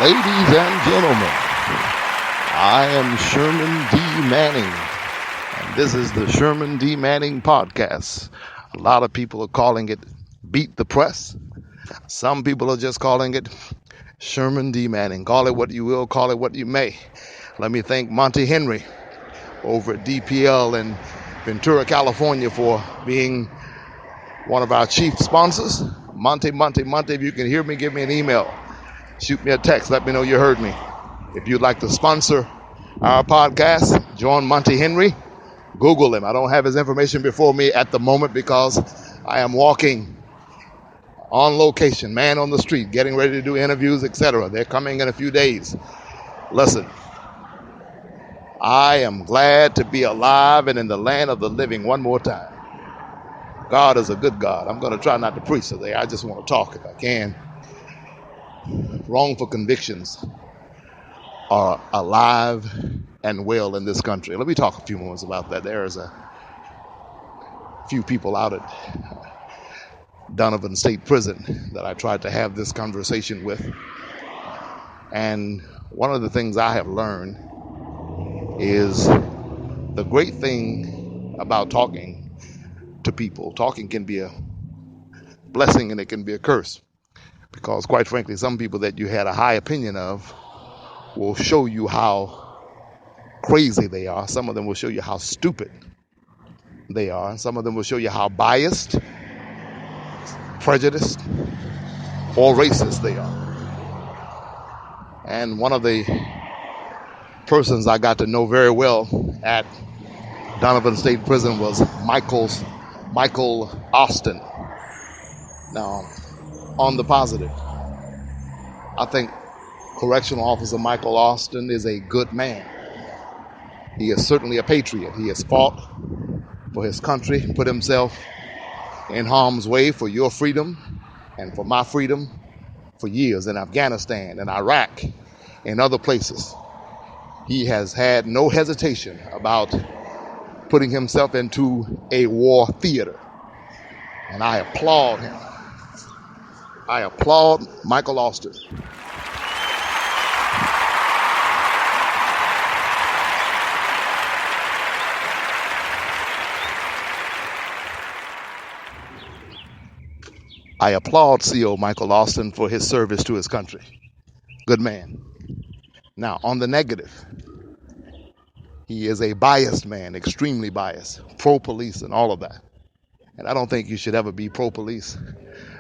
Ladies and gentlemen, I am Sherman D. Manning, and this is the Sherman D. Manning Podcast. A lot of people are calling it Beat the Press. Some people are just calling it Sherman D. Manning. Call it what you will, call it what you may. Let me thank Monty Henry over at DPL in Ventura, California for being one of our chief sponsors. Monty, if you can hear me, give me an email. Shoot me a text. Let me know you heard me. If you'd like to sponsor our podcast, join Monty Henry. Google him. I don't have his information before me at the moment because I am walking on location, man on the street, getting ready to do interviews, etc. They're coming in a few days. Listen, I am glad to be alive and in the land of the living one more time. God is a good God. I'm going to try not to preach today. I just want to talk if I can. Wrongful convictions are alive and well in this country. Let me talk a few moments about that. There is a few people out at Donovan State Prison that I tried to have this conversation with. And one of the things I have learned is the great thing about talking to people. Talking can be a blessing and it can be a curse. Because quite frankly, some people that you had a high opinion of will show you how crazy they are. Some of them will show you how stupid they are. Some of them will show you how biased, prejudiced, or racist they are. And one of the persons I got to know very well at Donovan State Prison was Michael Austin. Now, on the positive, I think Correctional Officer Michael Austin is a good man. He is certainly a patriot. He has fought for his country, put himself in harm's way for your freedom and for my freedom for years in Afghanistan and Iraq and other places. He has had no hesitation about putting himself into a war theater. And I applaud him. I applaud Michael Austin. I applaud CO Michael Austin for his service to his country. Good man. Now, on the negative, he is a biased man, extremely biased, pro-police and all of that. And I don't think you should ever be pro-police.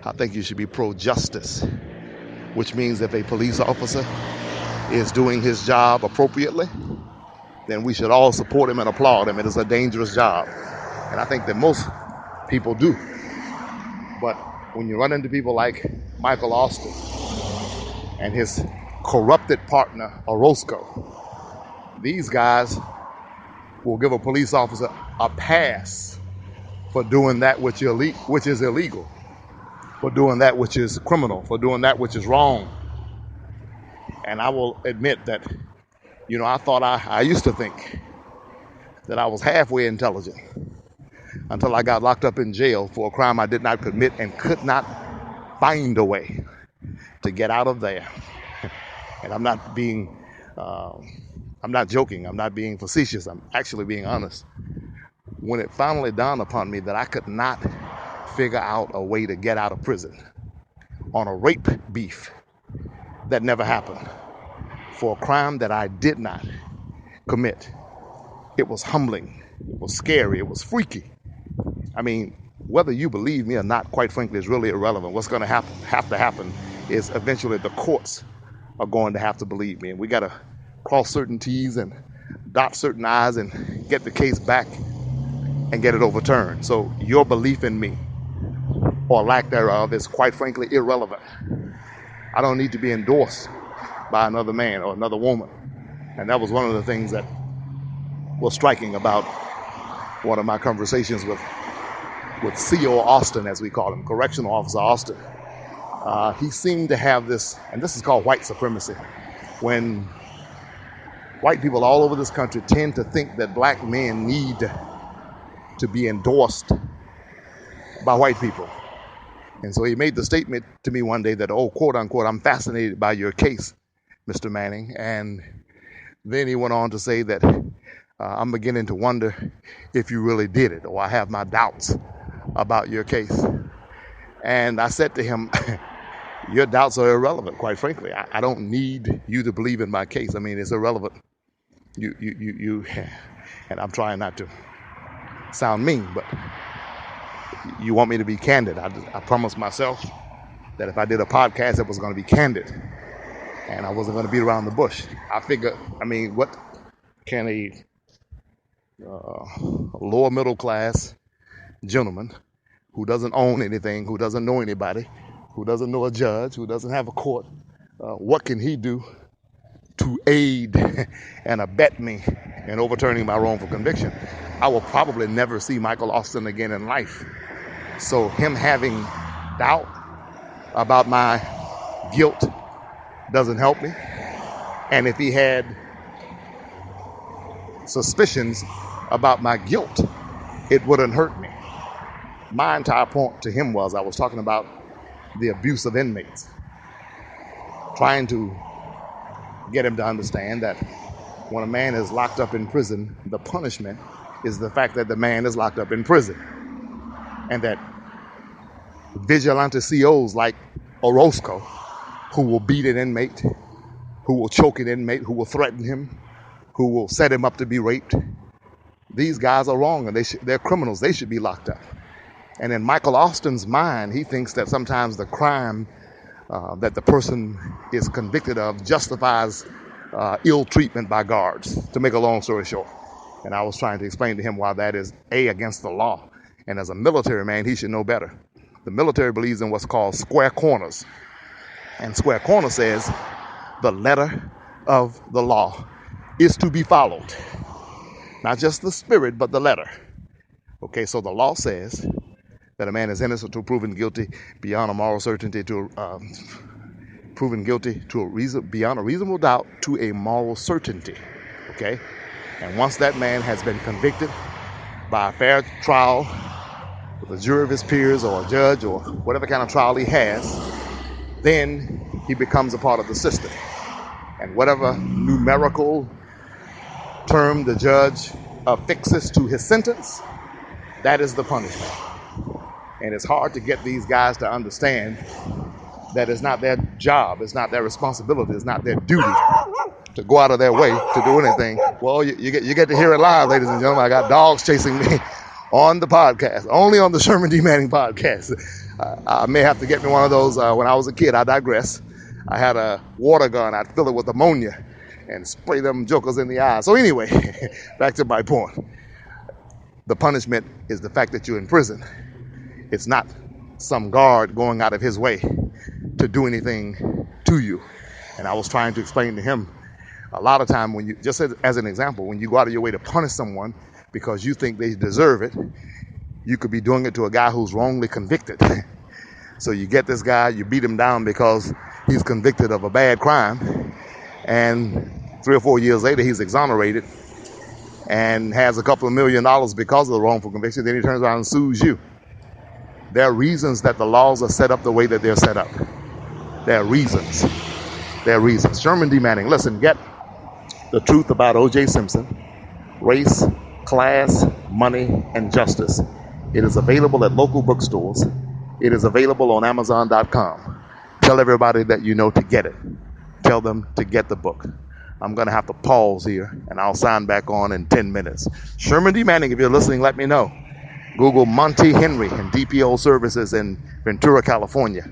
I think you should be pro-justice, which means if a police officer is doing his job appropriately, then we should all support him and applaud him. It is a dangerous job. And I think that most people do. But when you run into people like Michael Austin and his corrupted partner, Orozco, these guys will give a police officer a pass for doing that which is illegal, for doing that which is criminal, for doing that which is wrong. And I will admit that, I used to think that I was halfway intelligent until I got locked up in jail for a crime I did not commit and could not find a way to get out of there. And I'm not joking. I'm not being facetious. I'm actually being honest. When it finally dawned upon me that I could not figure out a way to get out of prison on a rape beef that never happened for a crime that I did not commit, it was humbling. It was scary. It was freaky. I mean, whether you believe me or not, quite frankly, is really irrelevant. What's going to have to happen is eventually the courts are going to have to believe me. And we got to cross certain T's and dot certain I's and get the case back and get it overturned. So your belief in me or lack thereof is quite frankly irrelevant. I don't need to be endorsed by another man or another woman. And that was one of the things that was striking about one of my conversations with CO Austin, as we call him, Correctional Officer Austin. He seemed to have this, and this is called white supremacy, when white people all over this country tend to think that black men need to be endorsed by white people. And so he made the statement to me one day that, quote unquote, I'm fascinated by your case Mr. Manning. And then he went on to say that I'm beginning to wonder if you really did it, or I have my doubts about your case. And I said to him, your doubts are irrelevant, quite frankly. I don't need you to believe in my case. I mean, it's irrelevant. You, and I'm trying not to sound mean, but you want me to be candid. I promised myself that if I did a podcast, it was going to be candid, and I wasn't going to beat around the bush. I figure, I mean, what can a lower middle class gentleman who doesn't own anything, who doesn't know anybody, who doesn't know a judge, who doesn't have a court, what can he do to aid and abet me in overturning my wrongful conviction? I will probably never see Michael Austin again in life. So him having doubt about my guilt doesn't help me. And if he had suspicions about my guilt, it wouldn't hurt me. My entire point to him was I was talking about the abuse of inmates, trying to get him to understand that when a man is locked up in prison, the punishment is the fact that the man is locked up in prison, and that vigilante COs like Orozco, who will beat an inmate, who will choke an inmate, who will threaten him, who will set him up to be raped, these guys are wrong, and they're criminals. They should be locked up. And in Michael Austin's mind, he thinks that sometimes the crime that the person is convicted of justifies ill treatment by guards, to make a long story short. And I was trying to explain to him why that is against the law. And as a military man, he should know better. The military believes in what's called square corners. And square corner says the letter of the law is to be followed. Not just the spirit, but the letter. Okay, so the law says that a man is innocent until proven guilty beyond a moral certainty, to proven guilty to a reason, beyond a reasonable doubt, to a moral certainty. Okay, and once that man has been convicted by a fair trial with a jury of his peers or a judge or whatever kind of trial he has, then he becomes a part of the system. And whatever numerical term the judge affixes to his sentence, that is the punishment. And it's hard to get these guys to understand that it's not their job, it's not their responsibility, it's not their duty to go out of their way to do anything. Well, you get to hear it live, ladies and gentlemen. I got dogs chasing me on the podcast, only on the Sherman D. Manning podcast. I may have to get me one of those. When I was a kid, I digress. I had a water gun. I'd fill it with ammonia and spray them jokers in the eyes. So anyway, back to my point. The punishment is the fact that you're in prison. It's not some guard going out of his way to do anything to you. And I was trying to explain to him, a lot of time when you, just as an example, when you go out of your way to punish someone because you think they deserve it, you could be doing it to a guy who's wrongly convicted. So you get this guy, you beat him down because he's convicted of a bad crime, and 3 or 4 years later he's exonerated and has a couple of $1 million because of the wrongful conviction. Then he turns around and sues you. There are reasons that the laws are set up the way that they're set up. There are reasons. There are reasons. Sherman D. Manning, listen, get the truth about O.J. Simpson, race, class, money, and justice. It is available at local bookstores. It is available on Amazon.com. Tell everybody that you know to get it. Tell them to get the book. I'm going to have to pause here, and I'll sign back on in 10 minutes. Sherman D. Manning, if you're listening, let me know. Google Monty Henry and DPO services in Ventura, California.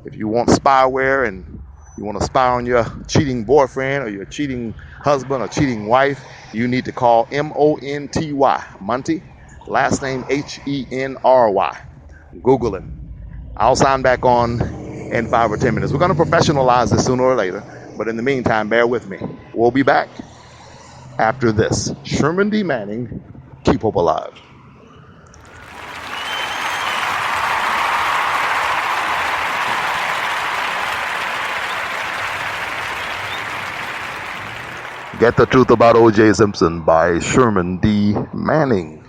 If you want spyware and you want to spy on your cheating boyfriend or your cheating husband or cheating wife, you need to call Monty, Monty, last name Henry. Google it. I'll sign back on in 5 or 10 minutes. We're going to professionalize this sooner or later, but in the meantime, bear with me. We'll be back after this. Sherman D. Manning, keep hope alive. Get the Truth About O.J. Simpson by Sherman D. Manning.